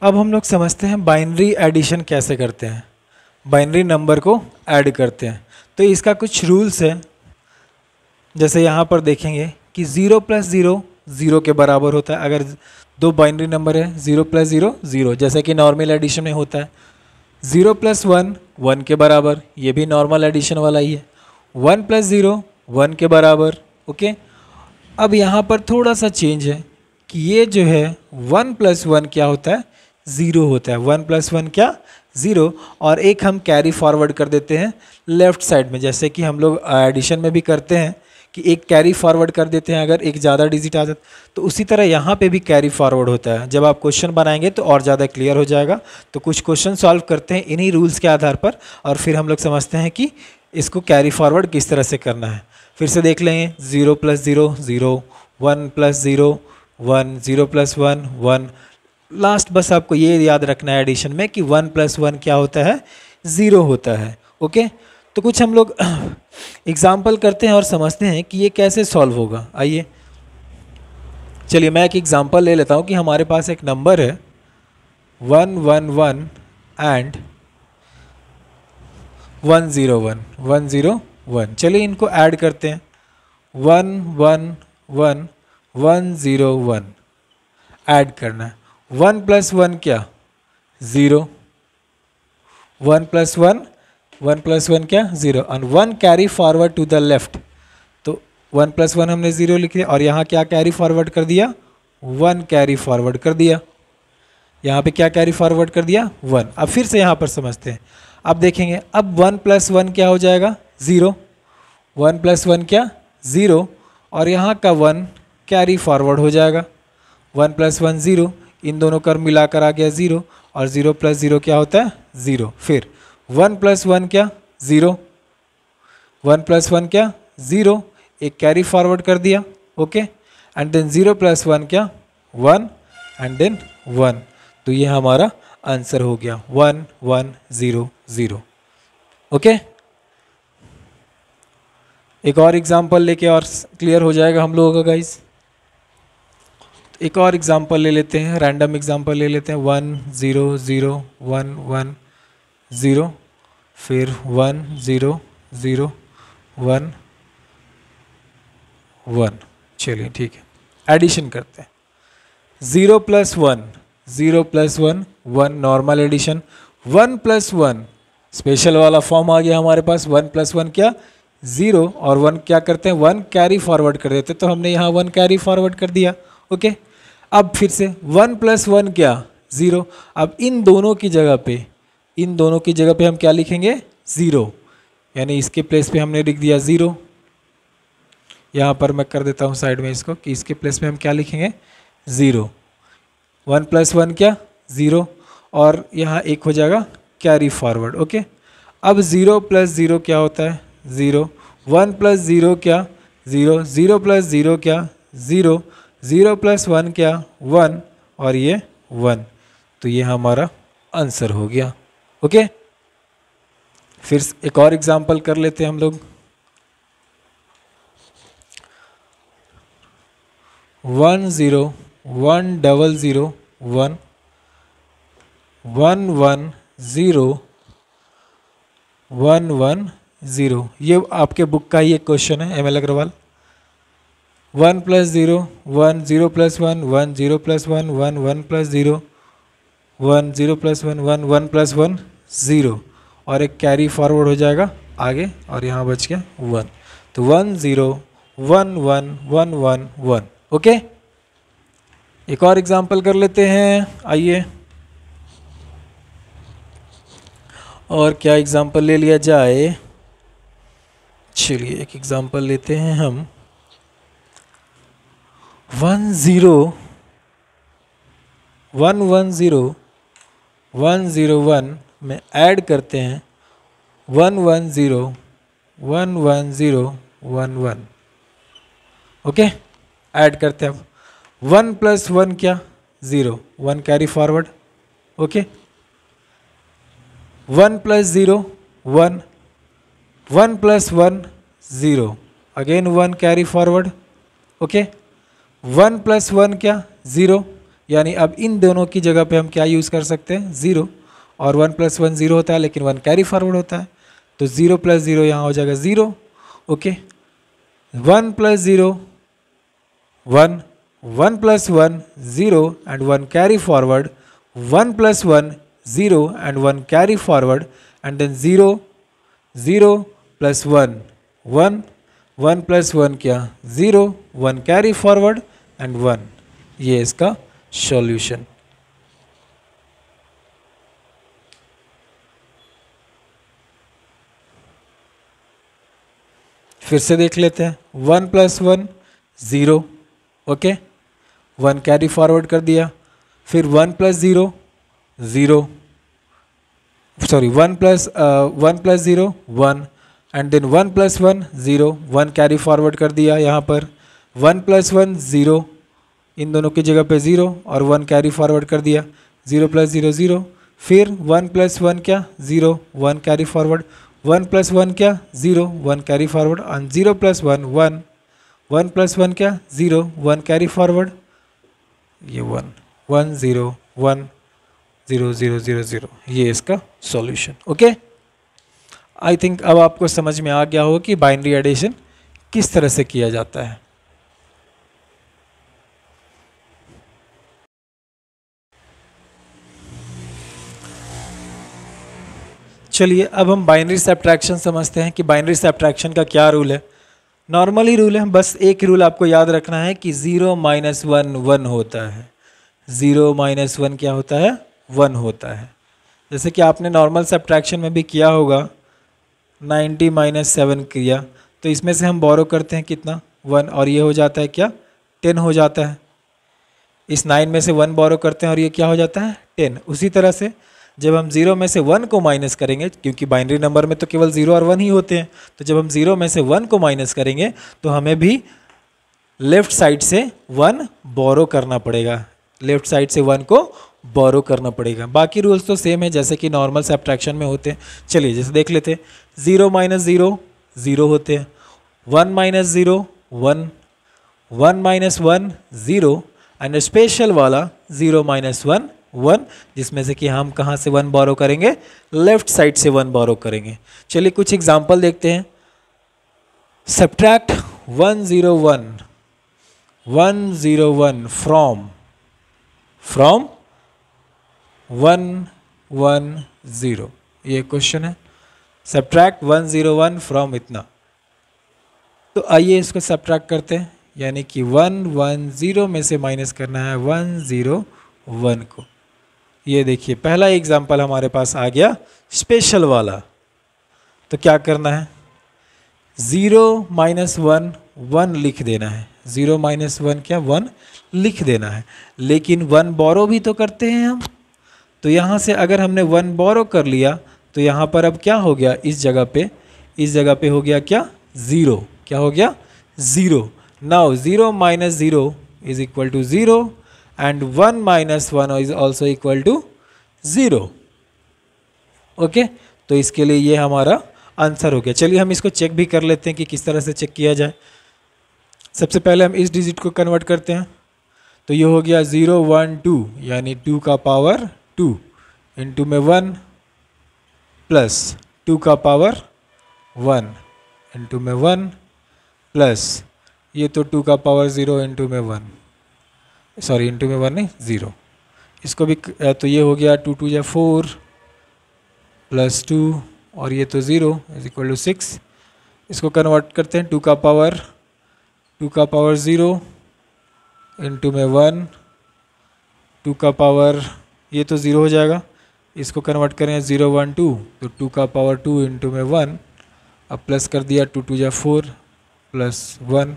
अब हम लोग समझते हैं बाइनरी एडिशन कैसे करते हैं, बाइनरी नंबर को ऐड करते हैं। तो इसका कुछ रूल्स है, जैसे यहाँ पर देखेंगे कि 0 + 0 0 के बराबर होता है। अगर दो बाइनरी नंबर है 0 + 0 0, जैसे कि नॉर्मल एडिशन में होता है। 0 + 1 1 के बराबर, ये भी नॉर्मल एडिशन वाला ही है। 1 + 0 1 के बराबर। ओके, अब यहाँ पर थोड़ा सा चेंज है कि ये जो है 1 + 1 क्या होता है, 0 होता है। 1 + 1 क्या, 0। और एक हम कैरी फॉरवर्ड कर देते हैं लेफ्ट साइड में, जैसे कि हम लोग एडिशन में भी करते हैं कि एक कैरी फॉरवर्ड कर देते हैं अगर एक ज़्यादा डिजिट आ जाता, तो उसी तरह यहाँ पे भी कैरी फॉरवर्ड होता है। जब आप क्वेश्चन बनाएंगे तो और ज़्यादा क्लियर हो जाएगा। तो कुछ क्वेश्चन सॉल्व करते हैं इन्हीं रूल्स के आधार पर, और फिर हम लोग समझते हैं कि इसको कैरी फॉरवर्ड किस तरह से करना है। फिर से देख लेंगे, 0 + 0 0, 1 + 0 1, 0 + 1 1। लास्ट बस आपको ये याद रखना है एडिशन में कि 1 + 1 क्या होता है, 0 होता है। ओके, तो कुछ हम लोग एग्जाम्पल करते हैं और समझते हैं कि ये कैसे सॉल्व होगा। आइए, चलिए मैं एक एग्जाम्पल ले लेता हूँ कि हमारे पास एक नंबर है 111 एंड 101 101। चलिए इनको ऐड करते हैं। 111 101 ऐड करना है। 1 + 1 क्या, 0। 1 + 1 1 + 1 क्या, 0। और 1 carry forward to the left, तो 1 + 1 हमने 0 लिख दिया, और यहाँ क्या कैरी फॉरवर्ड कर दिया, 1 कैरी फॉरवर्ड कर दिया। यहाँ पे क्या कैरी फॉरवर्ड कर दिया, 1। अब फिर से यहाँ पर समझते हैं। अब देखेंगे, अब 1 + 1 क्या हो जाएगा, 0। 1 + 1 क्या, 0, और यहाँ का 1 कैरी फॉरवर्ड हो जाएगा। 1 + 1 0, इन दोनों का मिलाकर आ गया 0, और 0 + 0 क्या होता है, 0। फिर 1 + 1 क्या, 0। 1 + 1 क्या, 0, एक कैरी फॉरवर्ड कर दिया। ओके, एंड देन 0 + 1 क्या, 1, एंड देन 1। तो ये हमारा आंसर हो गया 1 1 0 0। ओके, एक और एग्जांपल लेके और क्लियर हो जाएगा हम लोगों का गाइस। एक और एग्जांपल ले लेते हैं, रैंडम एग्जांपल ले लेते हैं। 1 0 0 1 1 0, फिर 1 0 0 1 1। चलिए ठीक है, एडिशन करते हैं। 0 + 1 0 + 1 1, नॉर्मल एडिशन। 1 + 1 स्पेशल वाला फॉर्म आ गया हमारे पास। 1 + 1 क्या, 0, और 1 क्या करते हैं, 1 कैरी फॉरवर्ड कर देते, तो हमने यहाँ 1 कैरी फॉरवर्ड कर दिया। ओके, अब फिर से 1 + 1 क्या, 0। अब इन दोनों की जगह पे हम क्या लिखेंगे, 0, यानी इसके प्लेस पे हमने लिख दिया 0। यहाँ पर मैं कर देता हूँ साइड में इसको, कि इसके प्लेस पे हम क्या लिखेंगे, 0। 1 + 1 क्या, 0, और यहाँ एक हो जाएगा कैरी फॉरवर्ड। ओके, अब 0 + 0 क्या होता है, 0। 1 + 0 क्या, 0। 0 + 0 क्या, 0। 0 + 1 क्या, 1, और ये 1। तो ये हमारा आंसर हो गया। ओके, फिर एक और एग्जांपल कर लेते हैं हम लोग। 1 0 1 0 0 1 1 1 0 1 1 0। ये आपके बुक का ही एक क्वेश्चन है, ML अग्रवाल। 1 + 0 1 0 + 1 1 0 + 1 1 1 + 0 1 0 + 1 1 1 + 1 0, और एक कैरी फॉरवर्ड हो जाएगा आगे, और यहाँ बच गया 1। तो 1 0 1 1 1 1 1। ओके, एक और एग्जांपल कर लेते हैं। आइए, और क्या एग्जांपल ले लिया जाए। चलिए एक एग्जांपल लेते हैं हम। 1 0 1 1 0 1 0 1 में ऐड करते हैं 1 1 0 1 1 0 1 1। ओके, ऐड करते हैं। अब 1 + 1 क्या, 0। 1 carry forward. Okay, 1 + 0 1 1 + 1 0, again 1 carry forward. Okay, 1 + 1 क्या, 0। यानी अब इन दोनों की जगह पे हम क्या यूज़ कर सकते हैं, 0, और 1 + 1 0 होता है, लेकिन 1 कैरी फॉरवर्ड होता है, तो 0 + 0 यहाँ हो जाएगा 0। Okay, 1 + 0 1, 1 + 1 0 and 1 carry forward, 1 + 1 0 and 1 carry forward, and then 0 0 + 1 1, 1 + 1 क्या, 0, 1 कैरी फॉरवर्ड एंड 1। ये इसका सॉल्यूशन। फिर से देख लेते हैं, 1 + 1 0, ओके, 1 कैरी फॉरवर्ड कर दिया, फिर 1 + 0 0, sorry 1 + 0 1, and then 1 + 1 0, 1 carry forward कर दिया यहाँ पर, 1 + 1 0, इन दोनों की जगह पे 0 और 1 कैरी फॉरवर्ड कर दिया, 0 + 0 0, फिर 1 + 1 क्या, 0, 1 कैरी फॉरवर्ड, 1 + 1 क्या, 0, 1 कैरी फॉरवर्ड, और 0 + 1 1, 1 + 1 क्या, 0, 1 कैरी फॉरवर्ड, ये 1 1 0 1 0 0 0 0, ये इसका सॉल्यूशन। ओके, आई थिंक अब आपको समझ में आ गया हो कि बाइनरी एडिशन किस तरह से किया जाता है। चलिए अब हम बाइनरी सब्ट्रैक्शन समझते हैं कि बाइनरी सब्ट्रैक्शन का क्या रूल है। नॉर्मल ही रूल है, बस एक रूल आपको याद रखना है कि 0 - 1 1 होता है, 0 - 1 क्या होता है, 1 होता है। जैसे कि आपने नॉर्मल सब्ट्रैक्शन में भी किया होगा, 90 - 7 किया, तो इसमें से हम बोरो करते हैं कितना, 1, और ये हो जाता है क्या, 10 हो जाता है। इस 9 में से 1 बोरो करते हैं और ये क्या हो जाता है, 10। उसी तरह से जब हम 0 में से 1 को माइनस करेंगे, क्योंकि बाइनरी नंबर में तो केवल 0 और 1 ही होते हैं, तो जब हम 0 में से 1 को माइनस करेंगे तो हमें भी लेफ्ट साइड से 1 बोरो करना पड़ेगा, लेफ्ट साइड से 1 को बोरो करना पड़ेगा। बाकी रूल्स तो सेम है जैसे कि नॉर्मल सब्ट्रैक्शन में होते हैं। चलिए जैसे देख लेते हैं, 0 - 0 0 होते हैं, 1 - 0 1, 1 - 1 0, एंड स्पेशल वाला 0 - 1 1, जिसमें से कि हम कहाँ से 1 बोरो करेंगे, लेफ्ट साइड से 1 बोरो करेंगे। चलिए कुछ एग्जांपल देखते हैं। सब्ट्रैक्ट 101 101 फ्रॉम 110, ये क्वेश्चन है। सब्ट्रैक्ट 101 फ्रॉम इतना, तो आइए इसको सब्ट्रैक्ट करते हैं, यानी कि 110 में से माइनस करना है 101 को। ये देखिए पहला एग्जाम्पल हमारे पास आ गया स्पेशल वाला। तो क्या करना है, 0 - 1 1 लिख देना है, 0 - 1 क्या, 1 लिख देना है, लेकिन 1 बोरो भी तो करते हैं हम। तो यहाँ से अगर हमने 1 बोरो कर लिया तो यहाँ पर अब क्या हो गया, इस जगह पे हो गया क्या, 0, क्या हो गया, 0। Now 0 - 0 is equal to 0 and 1 - 1 is also equal to 0। Okay, तो इसके लिए ये हमारा आंसर हो गया। चलिए हम इसको चेक भी कर लेते हैं कि किस तरह से चेक किया जाए। सबसे पहले हम इस डिजिट को कन्वर्ट करते हैं, तो ये हो गया 0 1 2, यानी 2 का पावर 2 इंटू में 1 प्लस 2 का पावर 1 इंटू में 1 प्लस ये तो 2 का पावर 0 इंटू में 1, सॉरी इंटू में 1 नहीं 0, इसको भी तो ये हो गया 2 2 या 4 प्लस 2 और ये तो 0 इज इक्वल टू 6। इसको कन्वर्ट करते हैं, 2 का पावर 0 इंटू में 1, 2 का पावर ये तो 0 हो जाएगा, इसको कन्वर्ट करें 0 1 2, तो 2 का पावर 2 इंटू में 1, अब प्लस कर दिया 2 2 या 4 प्लस 1,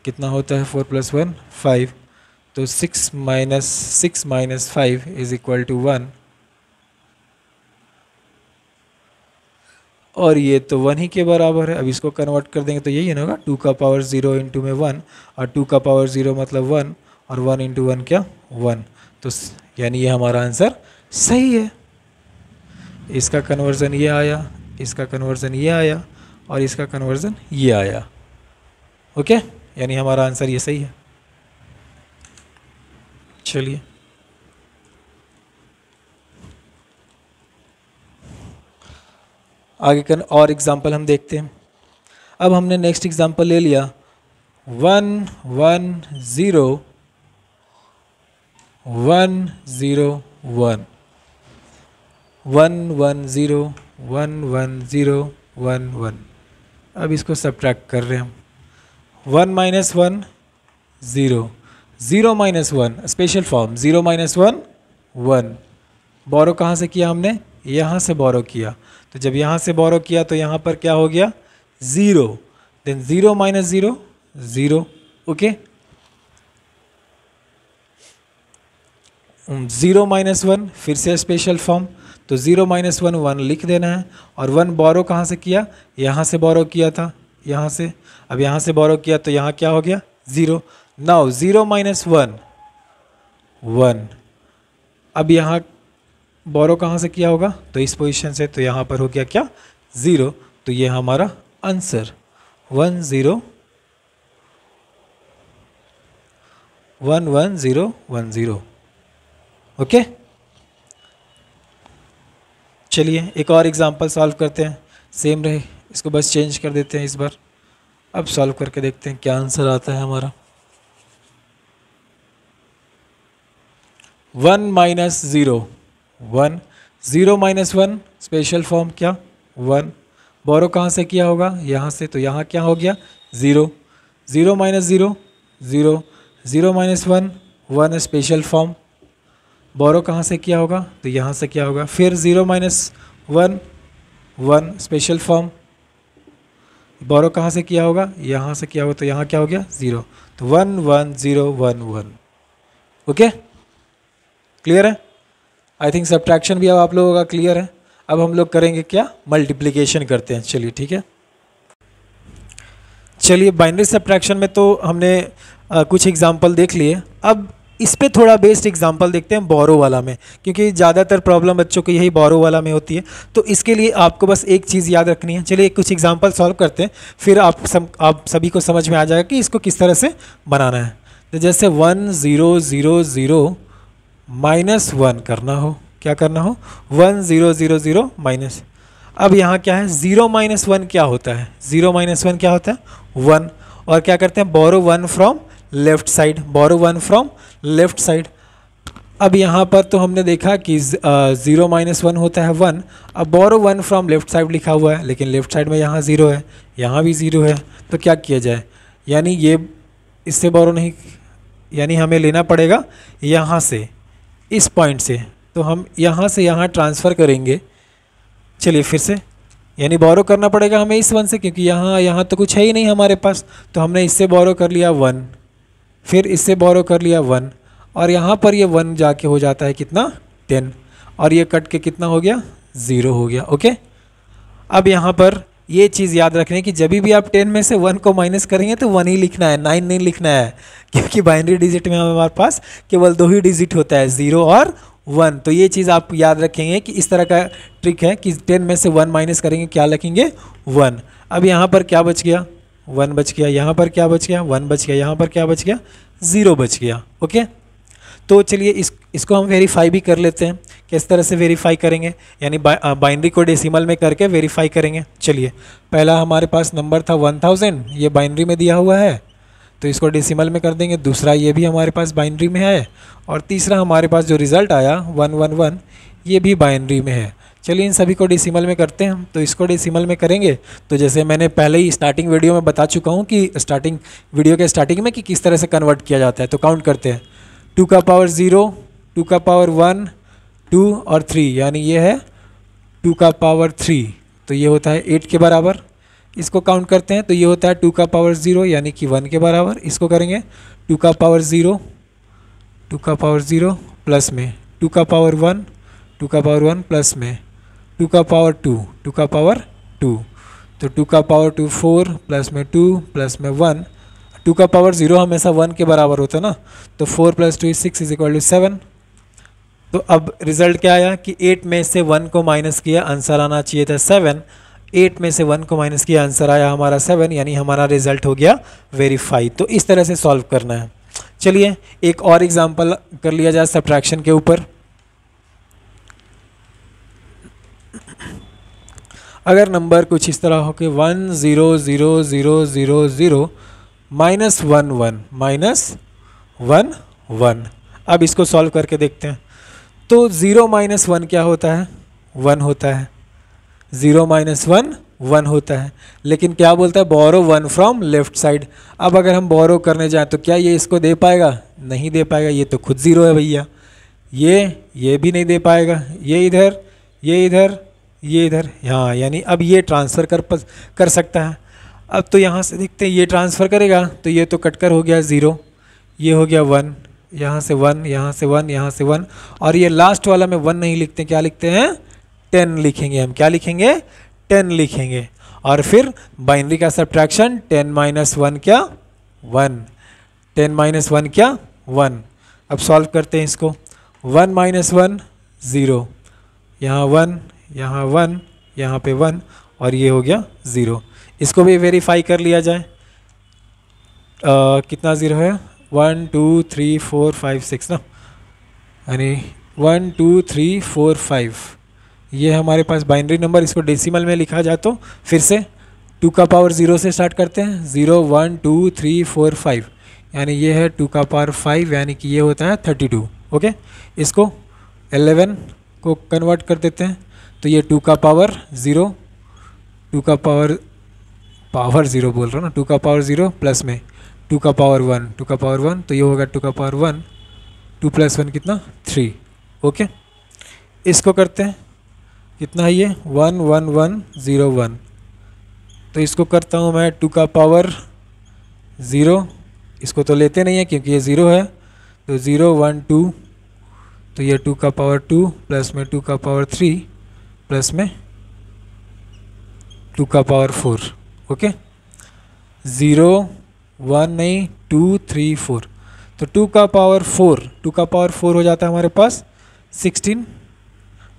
कितना होता है 4 प्लस 1 5, तो 6 माइनस 5 इज इक्वल टू 1, और ये तो 1 ही के बराबर है। अब इसको कन्वर्ट कर देंगे तो यही है ना, 2 का पावर 0 इंटू में 1, और 2 का पावर 0 मतलब 1, और 1 इंटू 1 क्या 1, तो यानी ये हमारा आंसर सही है। इसका कन्वर्जन ये आया, इसका कन्वर्जन ये आया, और इसका कन्वर्जन ये आया। ओके, यानी हमारा आंसर ये सही है। चलिए आगे का और एग्जांपल हम देखते हैं। अब हमने नेक्स्ट एग्जांपल ले लिया 1 1 0 1 0 1 1 1 0 1 1 0 1 1। अब इसको सब्ट्रैक्ट कर रहे हैं हम। 1 minus 1 0 0 minus 1 special form 0 minus 1 1। बोरो कहाँ से किया हमने? यहाँ से बोरो किया। तो जब यहाँ से बोरो किया तो यहाँ पर क्या हो गया? 0। Then 0 minus 0 0। ओके 0 माइनस 1 फिर से स्पेशल फॉर्म। तो 0 माइनस 1 1 लिख देना है। और 1 बोरो कहाँ से किया? यहाँ से बोरो किया था, यहाँ से। अब यहाँ से बोरो किया तो यहाँ क्या हो गया? 0। Now 0 minus 1 1। अब यहाँ बोरो कहाँ से किया होगा? तो इस पोजीशन से। तो यहाँ पर हो गया क्या? 0। तो ये हमारा आंसर 1 0 1 1 0 1 0। ओके चलिए एक और एग्जांपल सॉल्व करते हैं। सेम रहे, इसको बस चेंज कर देते हैं इस बार। अब सॉल्व करके देखते हैं क्या आंसर आता है हमारा। 1 माइनस 0 1 0 माइनस 1 स्पेशल फॉर्म क्या? 1। बोरो कहाँ से किया होगा? यहाँ से। तो यहाँ क्या हो गया? 0। 0 माइनस 0 0 0 माइनस 1 1 स्पेशल फॉर्म। बोरो कहाँ से किया होगा? तो यहाँ से किया होगा। फिर 0 माइनस 1 1 स्पेशल फॉर्म। बोरो कहाँ से किया होगा? यहाँ से किया होगा। तो यहाँ क्या हो गया? 0। तो 1 1 0 1 1। ओके क्लियर है? आई थिंक सब्ट्रैक्शन भी अब आप लोगों का क्लियर है। अब हम लोग करेंगे क्या? मल्टीप्लिकेशन करते हैं। चलिए ठीक है। चलिए बाइनरी सब्ट्रैक्शन में तो हमने कुछ एग्जांपल देख लिए। अब इस पे थोड़ा बेस्ड एग्जांपल देखते हैं बोरो वाला में, क्योंकि ज़्यादातर प्रॉब्लम बच्चों को यही बोरो वाला में होती है। तो इसके लिए आपको बस एक चीज़ याद रखनी है। चलिए कुछ एग्जांपल सॉल्व करते हैं, फिर आप सभी को समझ में आ जाएगा कि इसको किस तरह से बनाना है। तो जैसे 1 0 0 0 माइनस 1 करना हो, क्या करना हो? 1 0 0 0 माइनस। अब यहाँ क्या है? 0 माइनस 1 क्या होता है? 0 माइनस 1 क्या होता है? 1। और क्या करते हैं? Borrow 1 from left side, borrow 1 from left side. अब यहाँ पर तो हमने देखा कि 0 माइनस 1 होता है 1। अब बोरो 1 फ्रॉम लेफ्ट साइड लिखा हुआ है, लेकिन लेफ्ट साइड में यहाँ 0 है, यहाँ भी 0 है। तो क्या किया जाए? यानी ये इससे बोरो नहीं, यानी हमें लेना पड़ेगा यहाँ से, इस पॉइंट से। तो हम यहाँ से यहाँ ट्रांसफ़र करेंगे। चलिए फिर से, यानी बोरो करना पड़ेगा हमें इस 1 से, क्योंकि यहाँ तो कुछ है ही नहीं हमारे पास। तो हमने इससे बोरो कर लिया 1, फिर इससे बोरो कर लिया 1, और यहाँ पर ये 1 जाके हो जाता है कितना? 10। और ये कट के कितना हो गया? 0 हो गया। ओके अब यहाँ पर ये चीज़ याद रखनी है कि जब भी आप 10 में से 1 को माइनस करेंगे तो 1 ही लिखना है, 9 नहीं लिखना है, क्योंकि बाइनरी डिजिट में हमारे पास केवल 2 ही डिजिट होता है, 0 और 1। तो ये चीज़ आप याद रखेंगे कि इस तरह का ट्रिक है कि 10 में से 1 माइनस करेंगे, क्या लिखेंगे? 1। अब यहाँ पर क्या बच गया? 1 बच गया। यहाँ पर क्या बच गया? 1 बच गया। यहाँ पर क्या बच गया? 0 बच गया। ओके तो चलिए इसको हम वेरीफाई भी कर लेते हैं। किस तरह से वेरीफाई करेंगे? यानी बाइनरी को डेसिमल में करके वेरीफाई करेंगे। चलिए पहला हमारे पास नंबर था 1000, ये बाइनरी में दिया हुआ है, तो इसको डेसिमल में कर देंगे। दूसरा ये भी हमारे पास बाइनरी में है, और तीसरा हमारे पास जो रिज़ल्ट आया 111 ये भी बाइनरी में है। चलिए इन सभी को डेसिमल में करते हैं। तो इसको डेसिमल में करेंगे तो जैसे मैंने पहले ही स्टार्टिंग वीडियो में बता चुका हूँ कि वीडियो के स्टार्टिंग में कि किस तरह से कन्वर्ट किया जाता है। तो काउंट करते हैं। 2 का पावर 0, 2 का पावर 1, 2 और 3, यानी ये है 2 का पावर 3, तो ये होता है 8 के बराबर। इसको काउंट करते हैं तो ये होता है 2 का पावर 0 यानी कि 1 के बराबर। इसको करेंगे 2 का पावर 0, 2 का पावर 0 प्लस में 2 का पावर 1, 2 का पावर 1 प्लस में 2 का पावर 2, 2 का पावर 2, तो 2 का पावर 2 4 प्लस में 2 प्लस में 1। 2 का पावर 0 हमेशा 1 के बराबर होता है ना, तो 4 + 2 = 6 = 7। तो अब रिजल्ट क्या आया कि 8 में से 1 को माइनस किया, आंसर आना चाहिए था 7। 8 में से 1 को माइनस किया, आंसर आया हमारा 7, यानी हमारा रिजल्ट हो गया वेरीफाई। तो इस तरह से सॉल्व करना है। चलिए एक और एग्जांपल कर लिया जाए सब्ट्रैक्शन के ऊपर। अगर नंबर कुछ इस तरह हो कि 1 0 0 0 0 0 -1 1 -1 1। अब इसको सॉल्व करके देखते हैं। तो 0 - 1 क्या होता है? 1 होता है। 0 - 1 1 होता है। लेकिन क्या बोलता है? बोरो 1 फ्रॉम लेफ्ट साइड। अब अगर हम बोरो करने जाएं तो क्या ये इसको दे पाएगा? नहीं दे पाएगा, ये तो खुद 0 है भैया। ये भी नहीं दे पाएगा। ये इधर, ये इधर, ये इधर, हाँ, यानी अब ये ट्रांसफ़र कर सकता है। अब तो यहाँ से देखते हैं, ये ट्रांसफ़र करेगा तो ये तो कटकर हो गया 0, ये हो गया 1, यहाँ से 1, यहाँ से 1, यहाँ से 1, और ये लास्ट वाला में 1 नहीं लिखते, क्या लिखते हैं? 10 लिखेंगे हम। क्या लिखेंगे? 10 लिखेंगे। और फिर बाइनरी का सब्ट्रैक्शन 10 - 1 क्या? 1। 10 - 1 क्या? 1। अब सॉल्व करते हैं इसको। 1 - 1 0, यहाँ 1, यहाँ 1, यहाँ पे 1, और ये हो गया 0। इसको भी वेरीफाई कर लिया जाए। कितना 0 है? 1 2 3 4 5 6 ना, यानी 1 2 3 4 5, ये हमारे पास बाइनरी नंबर। इसको डेसिमल में लिखा जाए तो फिर से 2 का पावर 0 से स्टार्ट करते हैं। 0 1 2 3 4 5, यानी ये है 2 का पावर 5, यानी कि ये होता है 32। ओके, इसको 11 को कन्वर्ट कर देते हैं तो ये 2 का पावर 0, 2 का पावर 0 बोल रहा हूँ ना, 2 का पावर 0 प्लस में 2 का पावर 1, 2 का पावर 1, तो ये होगा 2 का पावर 1, 2 + 1 कितना? 3। ओके, इसको करते हैं। कितना है ये? 1 1 1 0 1। तो इसको करता हूँ मैं 2 का पावर 0, इसको तो लेते नहीं है क्योंकि ये 0 है, तो 0 1 2, तो ये 2 का पावर 2 प्लस में 2 का पावर 3 प्लस में 2 का पावर 4। ओके, 0 1 नहीं 2 3 4, तो 2 का पावर 4, 2 का पावर 4 हो जाता है हमारे पास 16,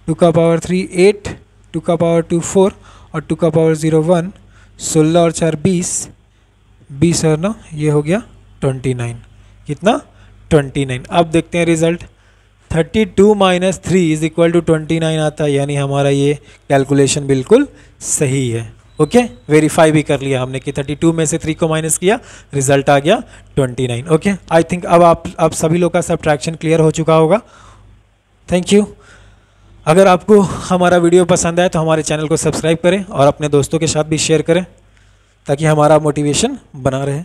2 का पावर 3 8, 2 का पावर 2 4, और 2 का पावर 0 1, 16 और 4 20, 20 और 9 ये हो गया 29। कितना? 29। अब देखते हैं रिजल्ट। 32 - 3 = 29 आता है, यानी हमारा ये कैलकुलेशन बिल्कुल सही है। ओके, वेरीफाई भी कर लिया हमने कि 32 में से 3 को माइनस किया, रिजल्ट आ गया 29। ओके, आई थिंक अब आप सभी लोग का सब्ट्रैक्शन क्लियर हो चुका होगा। Thank you. अगर आपको हमारा वीडियो पसंद आए तो हमारे चैनल को सब्सक्राइब करें और अपने दोस्तों के साथ भी शेयर करें ताकि हमारा मोटिवेशन बना रहे।